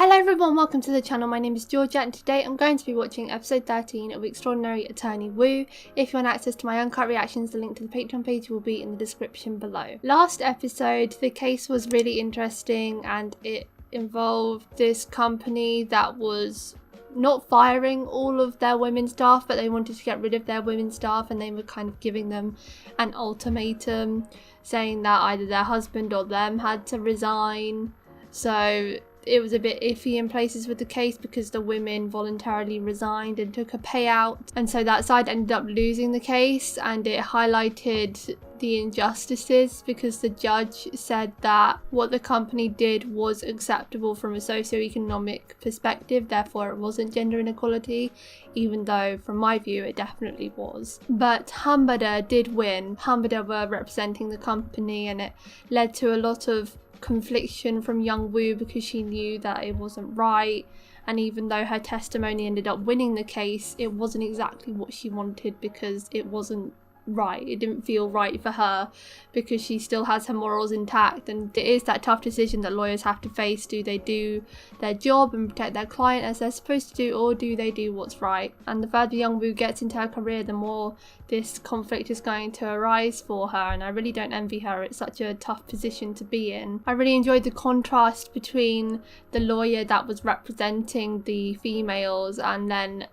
Hello everyone, welcome to the channel. My name is Georgia and today I'm going to be watching episode 13 of Extraordinary Attorney Woo. If you want access to my uncut reactions, the link to the Patreon page will be in the description below. Last episode, the case was really interesting and it involved this company that was not firing all of their women staff, but they wanted to get rid of their women staff, and they were kind of giving them an ultimatum saying that either their husband or them had to resign. So it was a bit iffy in places with the case because the women voluntarily resigned and took a payout, and so that side ended up losing the case, and it highlighted the injustices because the judge said that what the company did was acceptable from a socioeconomic perspective, therefore it wasn't gender inequality, even though from my view it definitely was. But Hanbada did win. Hanbada were representing the company, and it led to a lot of confliction from Young Woo because she knew that it wasn't right, and even though her testimony ended up winning the case, it wasn't exactly what she wanted because it wasn't right. It didn't feel right for her because she still has her morals intact, and it is that tough decision that lawyers have to face. Do they do their job and protect their client as they're supposed to do, or do they do what's right? And the further Young Woo gets into her career, the more this conflict is going to arise for her, and I really don't envy her. It's such a tough position to be in. I really enjoyed the contrast between the lawyer that was representing the females and then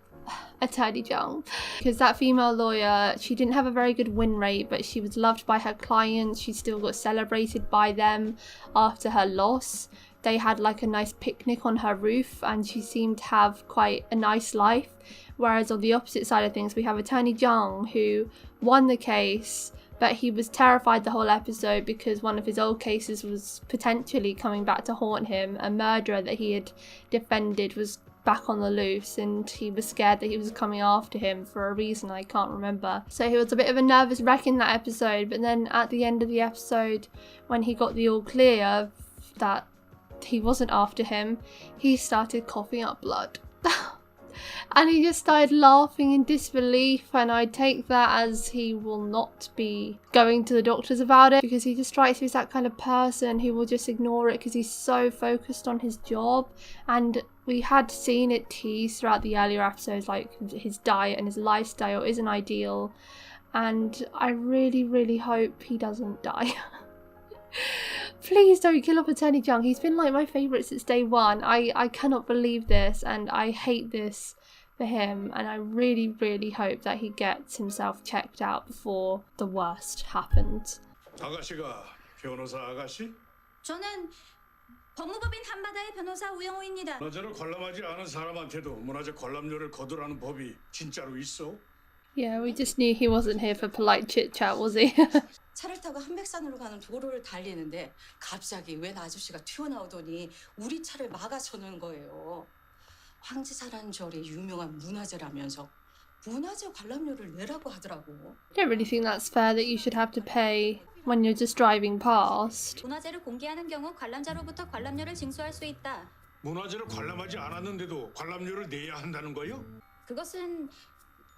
Attorney Jung, because that female lawyer, she didn't have a very good win rate, but she was loved by her clients. She still got celebrated by them after her loss. They had like a nice picnic on her roof and she seemed to have quite a nice life. Whereas on the opposite side of things, we have Attorney Jung, who won the case, but he was terrified the whole episode because one of his old cases was potentially coming back to haunt him. A murderer that he had defended was back on the loose, and he was scared that he was coming after him for a reason I can't remember. So he was a bit of a nervous wreck in that episode, but then at the end of the episode, when he got the all clear that he wasn't after him, he started coughing up blood. And he just started laughing in disbelief, and I take that as he will not be going to the doctors about it, because he just strikes me as that kind of person who will just ignore it because he's so focused on his job. And we had seen it teased throughout the earlier episodes, like his diet and his lifestyle isn't ideal, and I really hope he doesn't die. Please don't kill off Attorney Jung. He's been like my favourite since day one. I cannot believe this, and I hate this for him, and I really hope that he gets himself checked out before the worst happens. 아가씨가 변호사 아가씨? 저는 법무법인 한바다의 변호사 우영우입니다. 문화재를 관람하지 않은 사람한테도 문화재 관람료를 거두라는 법이 진짜로 있어? Yeah, we just knew he wasn't here for polite chit-chat, was he? 차를 타고 한백산으로 가는 도로를 달리는데 갑자기 웬 아저씨가 튀어나오더니 우리 차를 막아서는 거예요. 황지사라는 절이 유명한 문화재라면서 문화재 관람료를 내라고 하더라고. I don't really think that's fair that you should have to pay when you're just driving past. 문화재를 공개하는 경우 관람자로부터 관람료를 징수할 수 있다. 문화재를 관람하지 않았는데도 관람료를 내야 한다는 거요? 그것은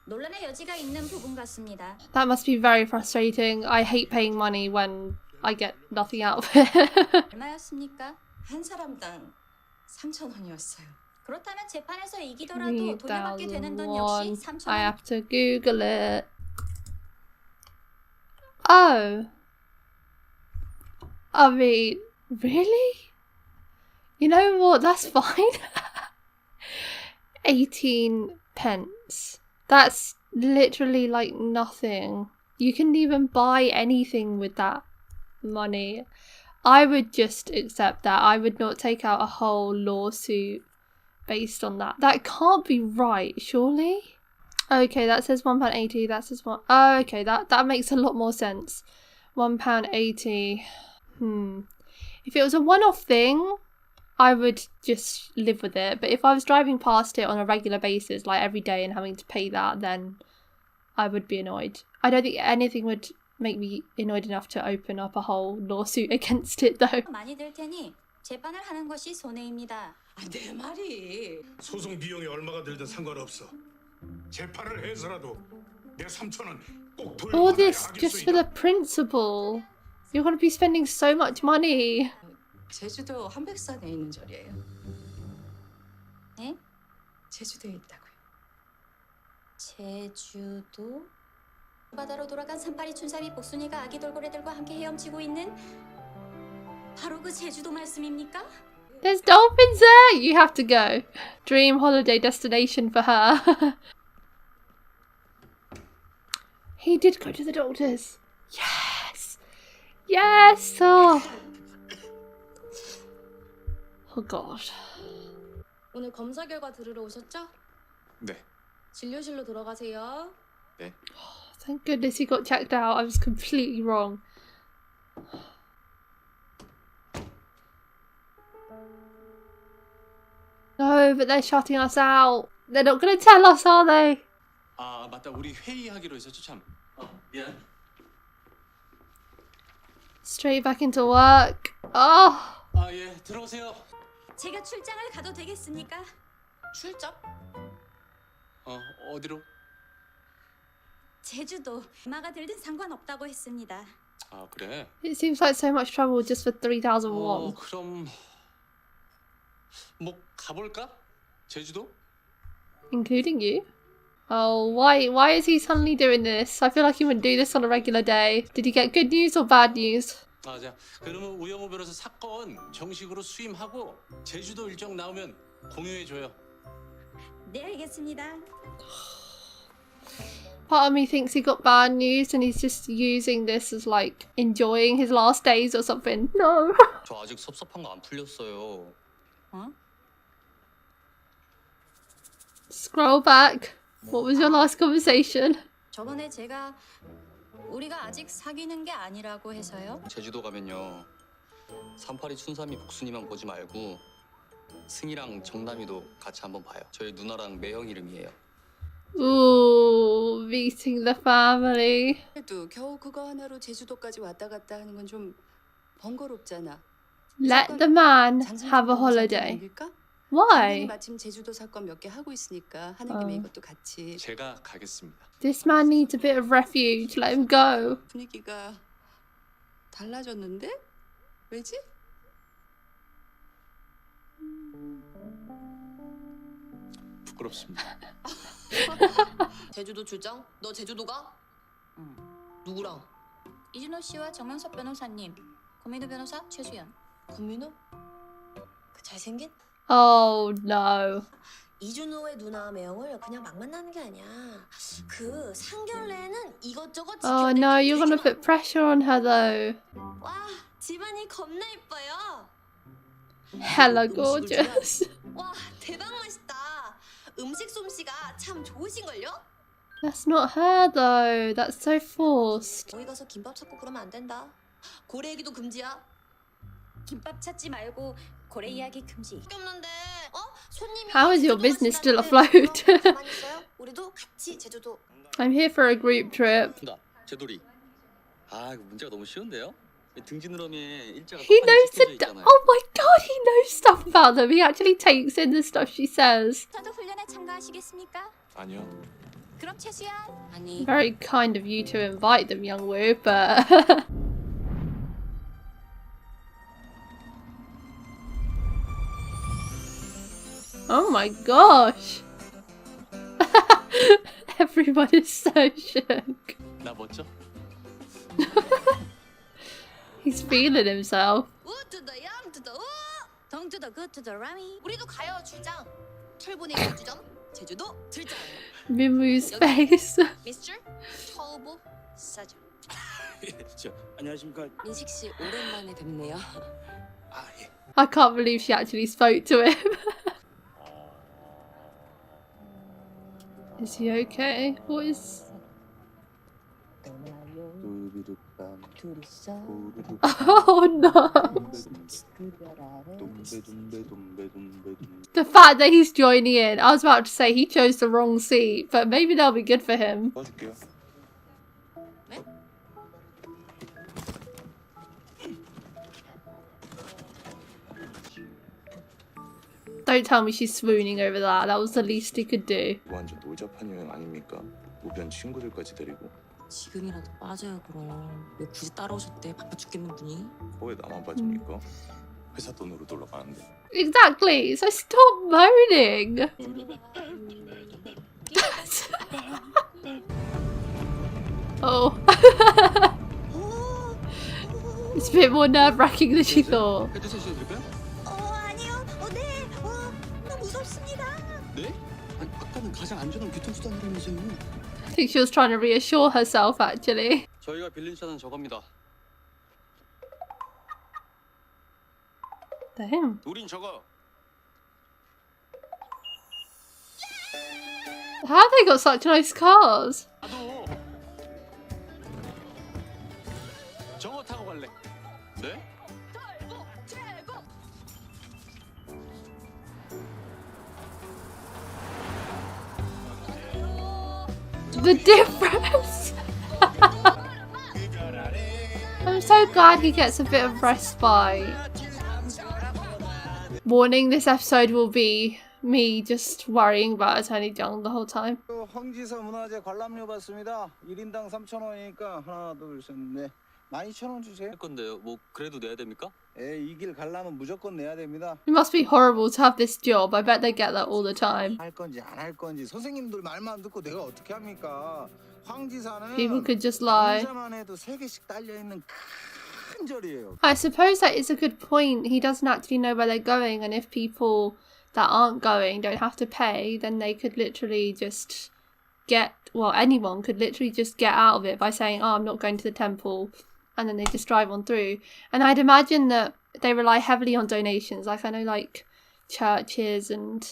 논란의 여지가 있는 부분 같습니다. That must be very frustrating. I hate paying money when I get nothing out of it. 얼마였습니까? 한 사람당 3,000원이었어요. 그렇다면 재판에서 이기더라도 돌려받게 되는 돈 역시 3,000원. I have to Google it. Oh. I mean, really? You know what? That's fine. 18 pence. That's literally like nothing. You can even buy anything with that money. I would just accept that. I would not take out a whole lawsuit based on that. That can't be right, surely? Okay, that says £1.80. That says one. Oh, okay, that makes a lot more sense. £1.80. If it was a one-off thing, I would just live with it. But if I was driving past it on a regular basis, like every day, and having to pay that, then I would be annoyed. I don't think anything would make me annoyed enough to open up a whole lawsuit against it, though. 많이 들 테니 재판을 하는 것이 손해입니다. 내 말이 소송 비용이 얼마가 들든 상관없어. 재판을 해서라도 내 3,000원 꼭 All 돌려받아야 this just for the 하겠소이다. principal. You're going to be spending so much money. 제주도 한백산에 있는 절이에요. 제주도에 있다고요. 제주도? 바다로 돌아간 산파리 춘삼이 복순이가 아기 돌고래들과 함께 헤엄치고 있는 바로 그 제주도 말씀입니까? There's dolphins there! You have to go. Dream holiday destination for her. He did go to the doctors. Yes! Yes! Oh, oh God. 오늘 검사 결과 들으러 오셨죠? 네. 진료실로 들어가세요. 네. Thank goodness he got checked out. I was completely wrong. No, but they're shutting us out. They're not going to tell us, are they? 아 맞다 우리 회의하기로 했었죠 참. 미안. Straight back into work. Oh. 아 예 들어오세요. 제가 출장을 가도 되겠습니까? 출장? 어디로? 제주도 엄마가 들든 상관없다고 했습니다. 아 그래. It seems like so much trouble just for 3,000 won. 그럼 뭐 가볼까? 제주도? Including you? Oh, why is he suddenly doing this? I feel like he wouldn't do this on a regular day. Did he get good news or bad news? 자 그러면 우영우 변호사 사건 정식으로 수임하고 제주도 일정 나오면 공유해줘요. 네, 알겠습니다. Part of me thinks he got bad news and he's just using this as like enjoying his last days or something. No. 저 아직 섭섭한 거 안 풀렸어요. Scroll back. What was your last conversation? 저번에 제가 우리가 아직 사귀는 게 아니라고 해서요. 제주도 가면요. 산파리 춘삼이 복순이만 보지 말고 승이랑 정남이도 같이 한번 봐요. 저희 누나랑 매형 이름이에요. Ooh, meeting the family. 그래도 겨우 그거 하나로 제주도까지 왔다 갔다 하는 건 좀 번거롭잖아. Let the man 장순 have a 변호사한테 holiday. 맡길까? Why? 장군이 마침 제주도 사건 몇 개 하고 있으니까 하는 김에 이것도 같이. 제가 가겠습니다. This man needs a bit of refuge. Let him go. 분위기가 달라졌는데? 왜지? 부끄럽습니다. 제주도 출장? 너 제주도 가? 응. 누구랑? 이준호 씨와 정명석 변호사님, 고민우 변호사 최수연. 권민우? 그 잘생긴? Oh no. 이준호의 누나 매형을 그냥 막 만나는 게 아니야. 그 상견례에는 이것저것 Oh 지켜낼 no, 게 you're gonna 되게 put pressure on her though. 많아. 와, 집안이 겁나 예뻐요. Hella 음식을 gorgeous. 와, 대박 맛있다. 음식 솜씨가 참 좋으신걸요? That's not her though. That's so forced. 거기 가서 김밥 찾고 그러면 안 된다. 고래 얘기도 금지야. 김밥 찾지 말고 고래 이야기 금지. 없는데, 손님이 How is your 제주도 business still 가시라는데 afloat? 그럼 가만히 있어요? 우리도 같이 제주도. I'm here for a group trip. 나 제돌이. 아 이거 문제가 너무 쉬운데요? 등지느러미에 일자가 He 똑같이 knows 찍혀져 the. 있잖아요. Oh my god, he knows stuff about them. He actually takes in the stuff she says. 저도 훈련에 참가하시겠습니까? 아니요. 그럼 최수연. 아니, Very kind of you to invite them, young Woo, but. Oh my gosh. Everyone is so shook. 나 멋져? He's feeling himself. 우투더 양투더 우. 동투더 굿투더 라미. 우리도 가요 출장. 털보내기 주점 제주도 출장. Mimu's face. 미스터 터보 사장. 안녕하십니까. 민식 씨 오랜만에 뵙네요. 아 예. I can't believe she actually spoke to him. Is he okay? What is... Oh no! The fact that he's joining in. I was about to say he chose the wrong seat, but maybe they'll be good for him. Don't tell me she's swooning over that. That was the least he could do. 완전 노잡한 여행 아닙니까? 우편 친구들까지 데리고. 지금이라도 빠져요 그럼. 왜 굳이 따라오셨대? 바빠 죽겠는 분이. 왜 나만 빠집니까? 회사 돈으로 놀러 가는데. Exactly, so stop moaning. Oh. It's a bit more nerve-wracking than she thought. 헤드셋 드릴까요? 아니요. 네. 너무 무섭습니다. 네? 아니 아까는 가장 안전한 교통수단이라면서요. I think she was trying to reassure herself, actually. 저희가 빌린 차는 저겁니다. Damn. 우린 저거. How have they got such nice cars? 나도 저거 타고 갈래. 네? The difference! I'm so glad he gets a bit of respite. Warning, this episode will be me just worrying about Attorney Jung the whole time. 황지사 문화재 관람료 받습니다. 1인당 3,000원이니까 하나, 둘, 셋, 넷. 12,000원 주세요. 할 건데요. 뭐 그래도 내야 됩니까? 이 길 관람은 무조건 내야 됩니다. It must be horrible to have this job. I bet they get that all the time. 할 건지 안 할 건지 선생님들 말만 듣고 내가 어떻게 합니까? 황지사는 People could just lie. 남자만 해도 3개씩 딸려 있는 큰 절이에요. I suppose that is a good point. He doesn't actually know where they're going, and if people that aren't going don't have to pay, then they could literally just anyone could literally just get out of it by saying, oh, I'm not going to the temple, and then they just drive on through. And I'd imagine that they rely heavily on donations. Like, I know, like, churches and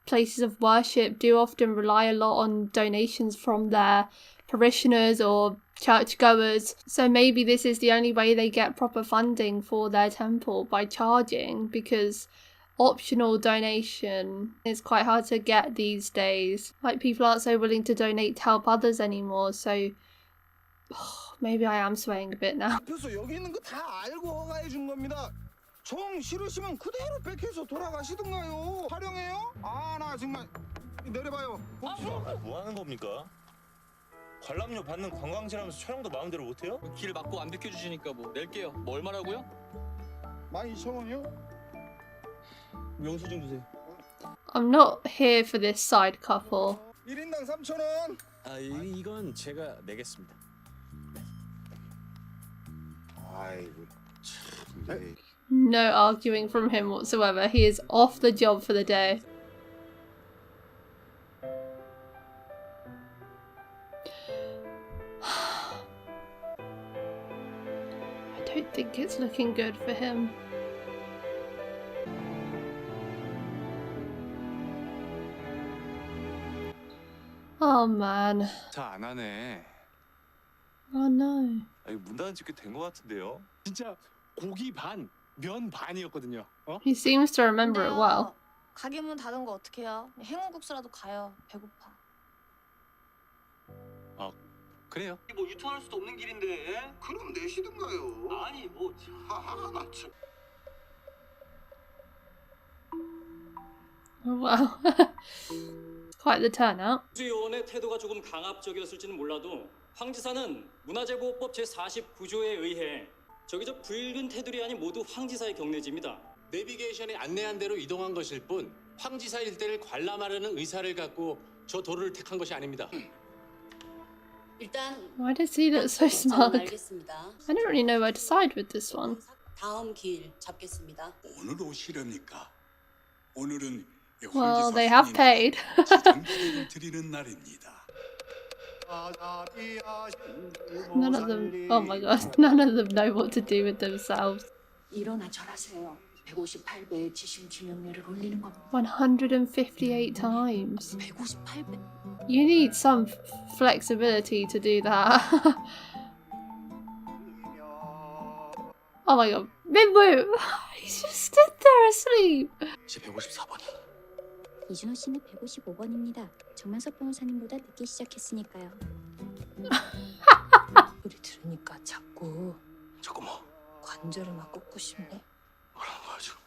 places of worship do often rely a lot on donations from their parishioners or churchgoers. So maybe this is the only way they get proper funding for their temple, by charging, because optional donation is quite hard to get these days. Like, people aren't so willing to donate to help others anymore, so maybe I am swaying a bit now. 그래서 여기 있는 거 다 알고 허가해 준 겁니다. 정 싫으시면 그대로 백해서 돌아가시던가요. 활용해요? 나 정말 내려봐요. 뭐 하는 겁니까? 관람료 받는 관광지라면서 촬영도 마음대로 못 해요? 길 막고 안 비켜주시니까 뭐 낼게요. 뭐 얼마라고요? 12,000원이요? 영수증 주세요. I'm not here for this side couple. 1인당 3,000원. 이건 제가 내겠습니다. 아이고 참. No arguing from him whatsoever. He is off the job for the day. I don't think it's looking good for him. Oh man. 다 안 하네. Oh no. 문 닫은 지꽤 된 것 같은데요? 진짜 고기 반, 면 반이었거든요. He seems to remember it well. 가게 문 닫은 거 어떡해요? 행운국수라도 가요. 배고파. 그래요. 뭐 유턴할 수도 없는 길인데. 그럼 내시든가요. 아니 뭐. 하하 나 참. Oh wow. Quite the turnout. 요원의 태도가 조금 강압적이었을지는 몰라도 황지사는 문화재보호법 제49조에 의해 저 붉은 테두리 안이 모두 황지사의 경내지입니다. 내비게이션이 안내한 대로 이동한 것일 뿐 황지사 일대를 관람하려는 의사를 갖고 저 도로를 택한 것이 아닙니다. 일단 Why does he look so smug? 알겠습니다. I don't really know where to side with this one. 다음 길 잡겠습니다. 오늘 오시렵니까? 오늘은 Well, they have paid. 기념기를 드리는 날입니다. None of them, oh my god, none of them know what to do with themselves. 일어나 절하세요. 158배의 지심 지명료를 올리는 겁니다. 158 times. 158배? You need some flexibility to do that. Oh my god, Minwoo! He's just stood there asleep. 제 154번이. 이준호 씨는 155번입니다. 정만석 변호사님보다 늦게 시작했으니까요. 우리 들으니까 자꾸 저거 뭐 관절을 막 꽂고 싶네. 뭐라는 거야 지금?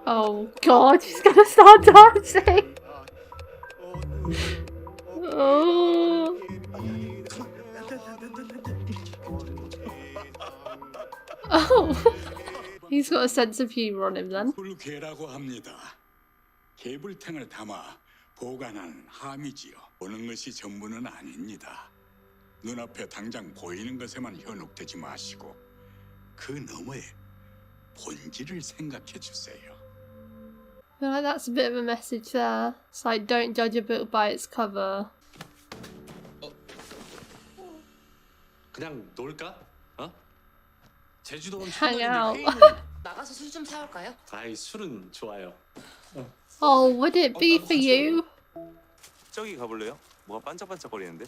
Oh god, she's gonna start dancing. Oh. Oh. He's got a sense of humour on him then. 불개라고 합니다. 개불탱을 담아 보관한 함이지요. 보는 것이 전부는 아닙니다. 눈앞에 당장 보이는 것에만 현혹되지 마시고 그 너머에 본질을 생각해 주세요. I feel like that's a bit of a message there. It's like, don't judge a book by its cover. 그냥 놀까? 어? 제주도 온 Hang out. 회의는 나가서 술 좀 사올까요? 아이 술은 좋아요. Oh, would it be for you? 저기 가볼래요? 뭐가 반짝반짝거리는데?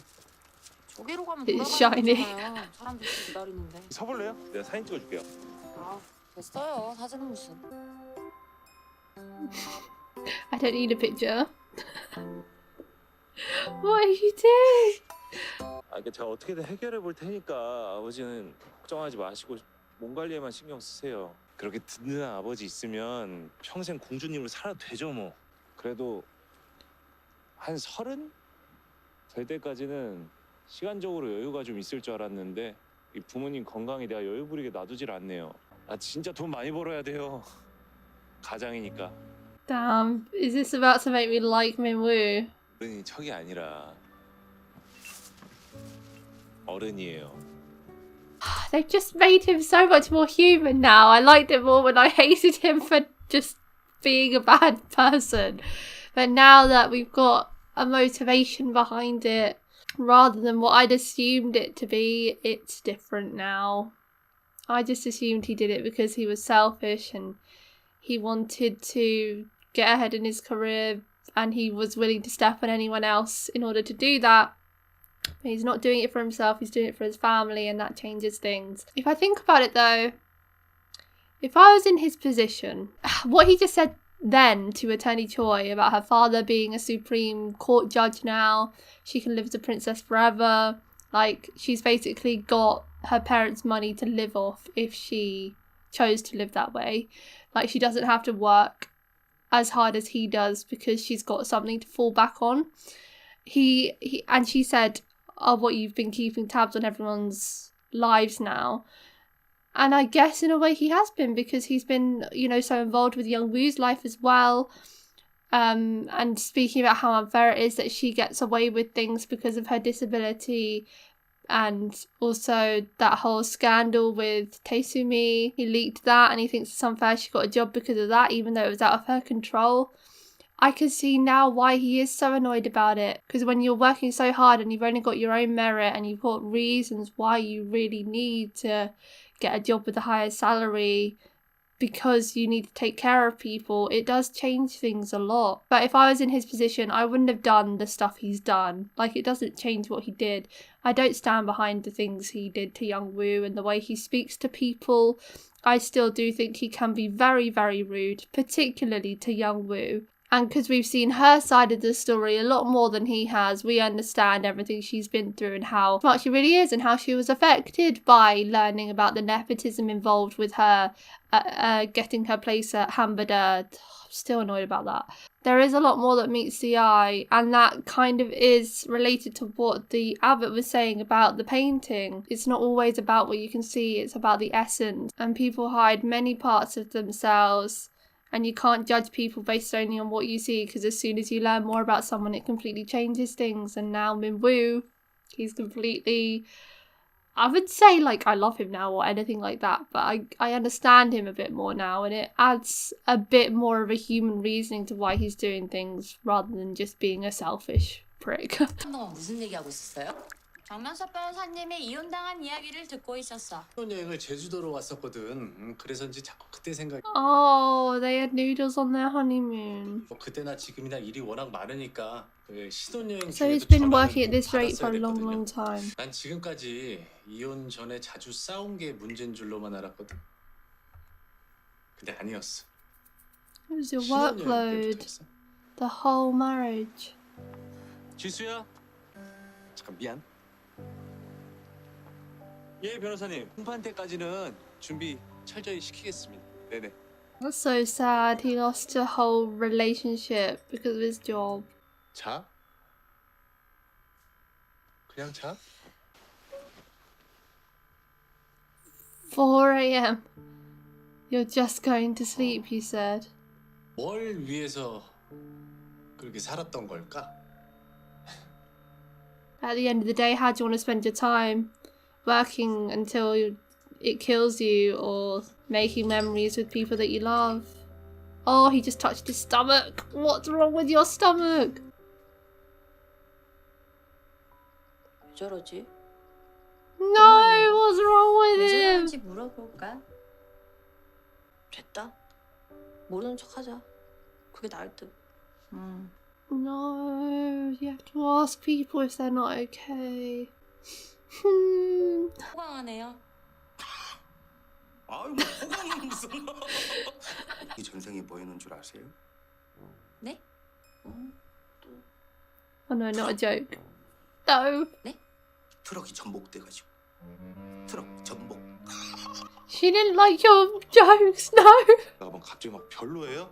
저기로 가면 It's shiny. 돌아가는 사람들 기다리는데. 서볼래요? 내가 사진 찍어줄게요. 아, 됐어요. 사진은 무슨. I don't need a picture. What are you doing? 아, 제가 어떻게든 해결해 볼 테니까 아버지는 걱정하지 마시고 몸 관리에만 신경 쓰세요. 그렇게 든든한 아버지 있으면 평생 공주님으로 살아도 되죠 뭐. 그래도 한 30? 될 때까지는 시간적으로 여유가 좀 있을 줄 알았는데 이 부모님 건강에 내가 여유 부리게 놔두질 않네요. 아 진짜 돈 많이 벌어야 돼요. 가장이니까. Damn, is this about to make me like Minwoo? 어른이 척이 아니라 어른이에요. They've just made him so much more human now. I liked it more when I hated him for just being a bad person. But now that we've got a motivation behind it, rather than what I'd assumed it to be, it's different now. I just assumed he did it because he was selfish and he wanted to get ahead in his career and he was willing to step on anyone else in order to do that. But he's not doing it for himself, he's doing it for his family, and that changes things. If I think about it though, if I was in his position, what he just said then to Attorney Choi about her father being a Supreme Court judge now, she can live as a princess forever, like she's basically got her parents' money to live off if she chose to live that way. Like she doesn't have to work as hard as he does because she's got something to fall back on. He and she said, oh, what, you've been keeping tabs on everyone's lives now. And I guess in a way he has been, because he's been, you know, so involved with Young-woo's life as well. And speaking about how unfair it is that she gets away with things because of her disability. And also that whole scandal with Taesumi. He leaked that and he thinks it's unfair she got a job because of that, even though it was out of her control. I can see now why he is so annoyed about it. Because when you're working so hard and you've only got your own merit and you've got reasons why you really need to get a job with a higher salary because you need to take care of people, it does change things a lot. But if I was in his position, I wouldn't have done the stuff he's done. Like, it doesn't change what he did. I don't stand behind the things he did to Young-woo and the way he speaks to people. I still do think he can be very, very rude, particularly to Young-woo. And because we've seen her side of the story a lot more than he has, we understand everything she's been through and how smart she really is and how she was affected by learning about the nepotism involved with her getting her place at Hambada. I'm still annoyed about that. There is a lot more that meets the eye, and that kind of is related to what the abbot was saying about the painting. It's not always about what you can see, it's about the essence. And people hide many parts of themselves. And you can't judge people based only on what you see, because as soon as you learn more about someone, it completely changes things. And now Minwoo, he's completely, I would say, like, I love him now or anything like that, but I understand him a bit more now, and it adds a bit more of a human reasoning to why he's doing things rather than just being a selfish prick. 너 무슨 얘기하고 있었어요? 정명석 변호사님의 이혼당한 이야기를 듣고 있었어. 여행을 제주도로 왔었거든. 그래서인지 자꾸 그때 생각이. Oh, they had noodles on their honeymoon. 뭐 그때나 지금이나 일이 워낙 많으니까 신혼여행 So he's 중에도 been 전화는 working at this rate for 받았어야 a long, 됐거든요. long time. 난 지금까지 이혼 전에 자주 싸운 게 문제인 줄로만 알았거든. 근데 아니었어. It was your 신혼여행 workload. 때부터였어. The whole marriage. 지수야? 잠깐 미안. 예 변호사님. 심판 때까지는 준비 철저히 시키겠습니다. 네네. That's so sad. He lost a whole relationship because of his job. 자? 그냥 자? 4 a.m. You're just going to sleep, you said. 뭘 위해서 그렇게 살았던 걸까? At the end of the day, how do you want to spend your time? Working until it kills you, or making memories with people that you love? Oh, he just touched his stomach. What's wrong with your stomach? 왜 저러지? No, what's wrong with 왜 him? 저러는지 물어볼까? 됐다. 모르는 척하자. 그게 나을 듯. No, you have to ask people if they're not okay. 호강하네요. 아유, 뭐 호감은 무슨? 이 전생이 보이는 줄 아세요? 네? Oh no, not a joke. No. 트럭이 전복돼가지고. 트럭 전복. She didn't like your jokes, no. 막 갑자기 막 별로예요?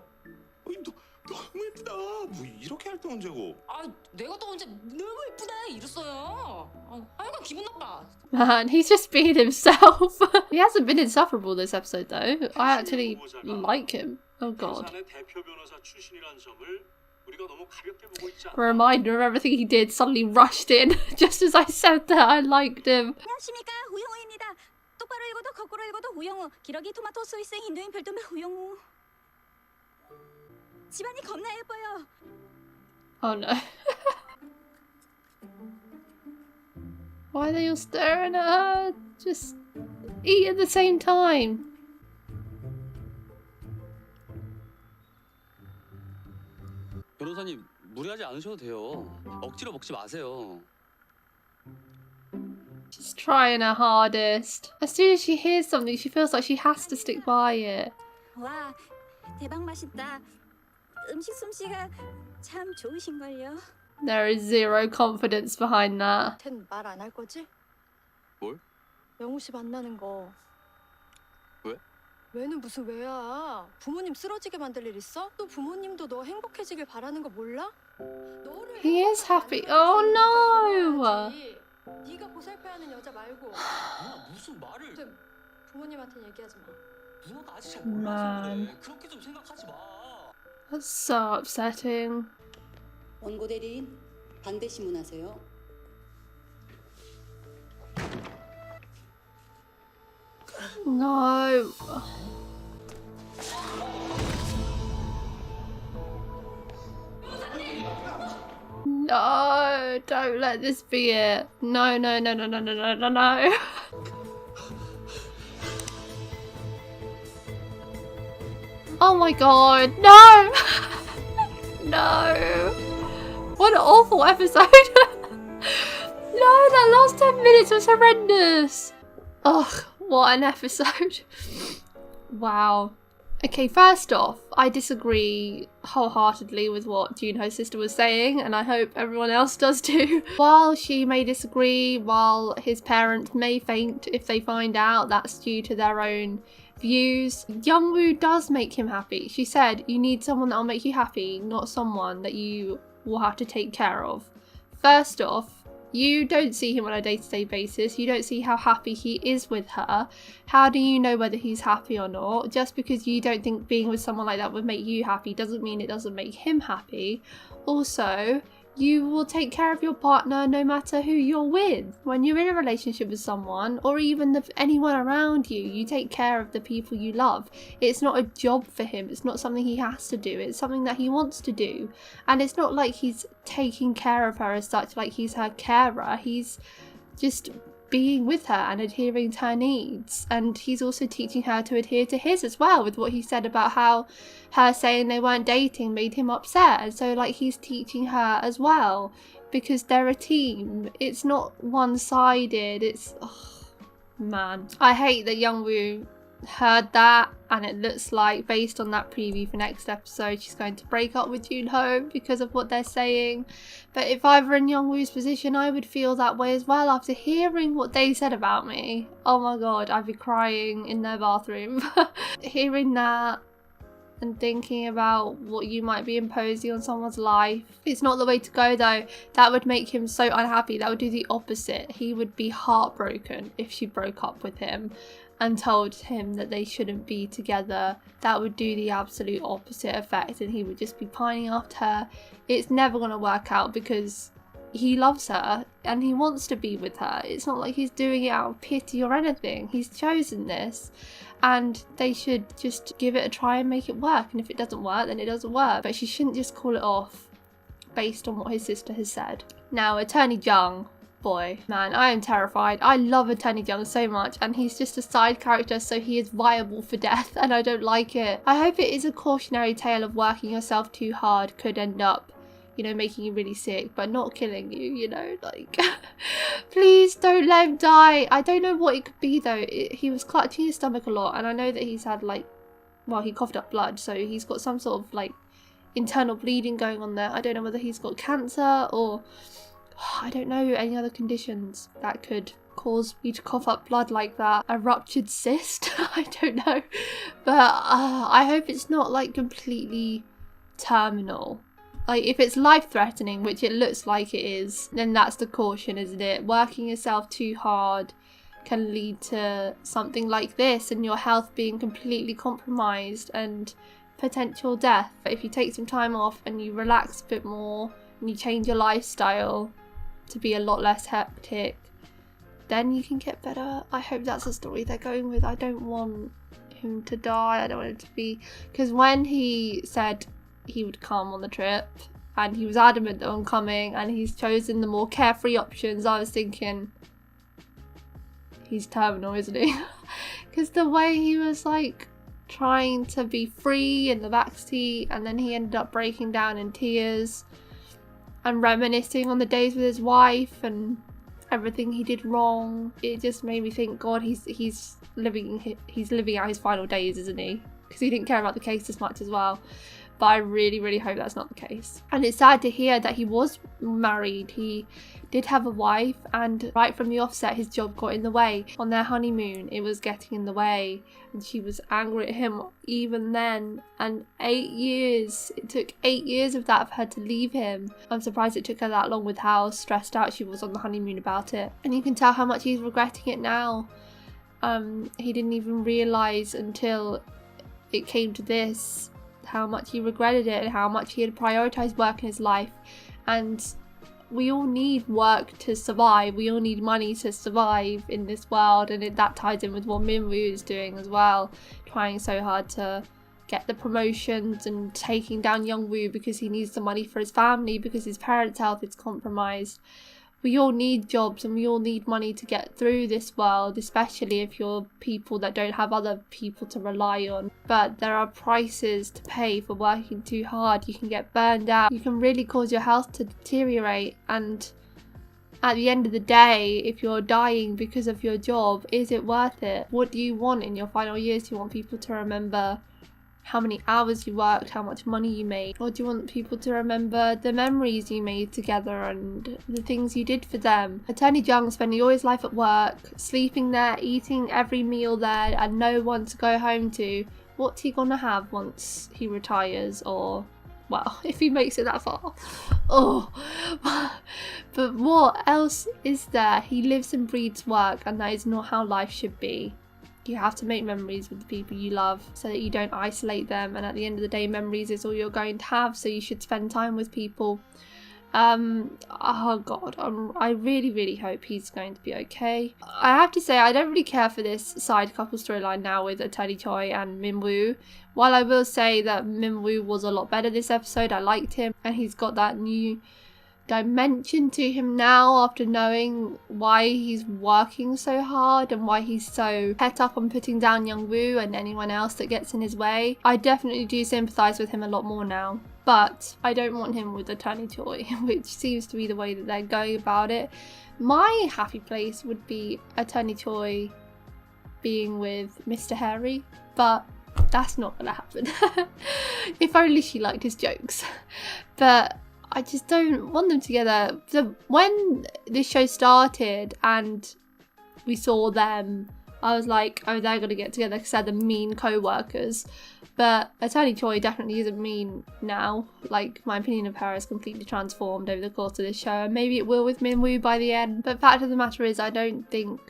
너 너무 예쁘다. 뭐 이렇게 할 때 언제고? 아, 내가 또 언제 너무 예쁘다 이랬어요. 하여간 기분 나빠. Man, he's just being himself. He hasn't been insufferable this episode though. I actually like him. Oh god. 대표 변호사 출신이라는 점을 우리가 너무 가볍게 보고 있지 A reminder of everything he did suddenly rushed in just as I said that I liked him. 안녕하십니까, 우영우입니다. 똑바로 읽어도 거꾸로 읽어도 우영우. 기러기 토마토 스위스 인도인 별도명 우영우. 집안이 겁나 예뻐요. Oh no. Why are they all staring at her? Just eat at the same time. 변호사님 무리하지 않으셔도 돼요. 억지로 먹지 마세요. She's trying her hardest. As soon as she hears something, she feels like she has to stick by it. 와, 대박 맛있다. 음식 솜씨가 참 좋으신걸요. There is zero confidence behind that. 걘 말 안 할 거지? 뭘? 영우 씨 만나는 거. 왜? 왜는 무슨 왜야? 부모님 쓰러지게 만들 일 있어? 또 부모님도 너 행복해지길 바라는 거 몰라? 너를 He is happy. Oh no! 네가 보살펴하는 여자 말고. 누나 무슨 말을? 부모님한테 얘기하지 마. 누나가 아직 잘 몰라서 그래. 그렇게 좀 생각하지 마. That's so upsetting. 원고 대리인 반대 신문하세요. No. No, don't let this be it. No, no, no, no, no, no, no, no, no. Oh my god, no! No! What an awful episode! No, that last 10 minutes was horrendous! Ugh, what an episode. Wow. Okay, first off, I disagree wholeheartedly with what Jun-Ho's sister was saying, and I hope everyone else does too. While she may disagree, while his parents may faint if they find out that's due to their own views, Young-woo does make him happy. She said, you need someone that'll make you happy, not someone that you will have to take care of. First off, you don't see him on a day-to-day basis. You don't see how happy he is with her. How do you know whether he's happy or not? Just because you don't think being with someone like that would make you happy doesn't mean it doesn't make him happy. Also, you will take care of your partner no matter who you're with. When you're in a relationship with someone, or even anyone around you, you take care of the people you love. It's not a job for him. It's not something he has to do. It's something that he wants to do. And it's not like he's taking care of her as such, like he's her carer. He's just being with her and adhering to her needs, and he's also teaching her to adhere to his as well, with what he said about how her saying they weren't dating made him upset, and so like he's teaching her as well because they're a team. It's not one-sided. It's man, I hate that Young-woo heard that, and it looks like based on that preview for next episode she's going to break up with Jun-ho because of what they're saying. But if I were in Young-woo's position, I would feel that way as well after hearing what they said about me. Oh my god, I'd be crying in their bathroom. Hearing that and thinking about what you might be imposing on someone's life. It's not the way to go though. That would make him so unhappy. That would do the opposite. He would be heartbroken if she broke up with him. and told him that they shouldn't be together, that would do the absolute opposite effect and he would just be pining after her. It's never going to work out because he loves her and he wants to be with her. It's not like he's doing it out of pity or anything. He's chosen this and they should just give it a try and make it work. And if it doesn't work, then it doesn't work. But she shouldn't just call it off based on what his sister has said. Now, Attorney Jung, boy, man, I am terrified. I love Attorney Jung so much and he's just a side character, so he is viable for death and I don't like it. I hope it is a cautionary tale of working yourself too hard could end up, you know, making you really sick, but not killing you, you know, like, please don't let him die. I don't know what it could be though. He was clutching his stomach a lot and I know that he's had like, well, he coughed up blood, so he's got some sort of like internal bleeding going on there. I don't know whether he's got cancer or I don't know any other conditions that could cause me to cough up blood like that. A ruptured cyst? I don't know, but I hope it's not like completely terminal. Like if it's life-threatening, which it looks like it is, then that's the caution, isn't it? Working yourself too hard can lead to something like this and your health being completely compromised and potential death. But if you take some time off and you relax a bit more and you change your lifestyle to be a lot less hectic, then you can get better. I hope that's the story they're going with. I don't want him to die. I don't want it to be, because when he said he would come on the trip and he was adamant on coming and he's chosen the more carefree options, I was thinking he's terminal, isn't he? Because the way he was like trying to be free in the backseat and then he ended up breaking down in tears and reminiscing on the days with his wife and everything he did wrong. It just made me think, God, he's living out his final days, isn't he? Because he didn't care about the case as much as well. But I really, really hope that's not the case. And it's sad to hear that he was married. He did have a wife, and right from the offset his job got in the way. On their honeymoon it was getting in the way and she was angry at him even then. And 8 years, it took 8 years of that for her to leave him. I'm surprised it took her that long with how stressed out she was on the honeymoon about it. And you can tell how much he's regretting it now. He didn't even realise until it came to this how much he regretted it and how much he had prioritised work in his life. And we all need work to survive. We all need money to survive in this world, and that ties in with what Min-woo is doing as well, trying so hard to get the promotions and taking down Young-woo because he needs the money for his family because his parents' health is compromised. We all need jobs and we all need money to get through this world, especially if you're people that don't have other people to rely on. But there are prices to pay for working too hard. You can get burned out. You can really cause your health to deteriorate. And at the end of the day, if you're dying because of your job, is it worth it? What do you want in your final years? Do you want people to remember how many hours you worked, how much money you made? Or do you want people to remember the memories you made together and the things you did for them? Attorney Jung spending all his life at work, sleeping there, eating every meal there, and no one to go home to. What's he gonna have once he retires? Or, well, if he makes it that far. Oh, but what else is there? He lives and breathes work, and that is not how life should be. You have to make memories with the people you love so that you don't isolate them, and at the end of the day, memories is all you're going to have, so you should spend time with people. Oh god, I really, really hope he's going to be okay. I have to say, I don't really care for this side couple storyline now with Attorney Choi and Min-woo. While I will say that Min-woo was a lot better this episode, I liked him, and he's got that new dimension to him now after knowing why he's working so hard and why he's so het up on putting down Young-woo and anyone else that gets in his way. I definitely do sympathise with him a lot more now, but I don't want him with Attorney Choi, which seems to be the way that they're going about it. My happy place would be Attorney Choi being with Mr. Harry, but that's not gonna happen. If only she liked his jokes. But I just don't want them together. So when this show started and we saw them, I was like, oh, they're going to get together because they're the mean co-workers. But Attorney Choi definitely isn't mean now. Like, my opinion of her has completely transformed over the course of this show. And maybe it will with Min-woo by the end. But fact of the matter is, I don't think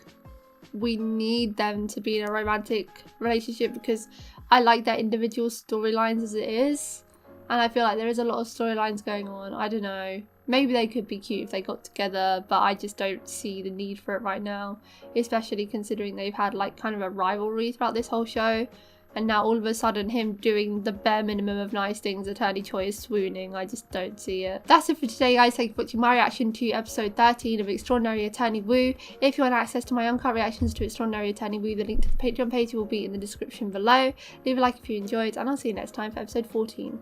we need them to be in a romantic relationship because I like their individual storylines as it is. And I feel like there is a lot of storylines going on. I don't know. Maybe they could be cute if they got together, but I just don't see the need for it right now. Especially considering they've had like kind of a rivalry throughout this whole show. And now all of a sudden him doing the bare minimum of nice things, Attorney Choi is swooning. I just don't see it. That's it for today, guys. Thank you for watching my reaction to episode 13 of Extraordinary Attorney Woo. If you want access to my uncut reactions to Extraordinary Attorney Woo, the link to the Patreon page will be in the description below. Leave a like if you enjoyed, and I'll see you next time for episode 14.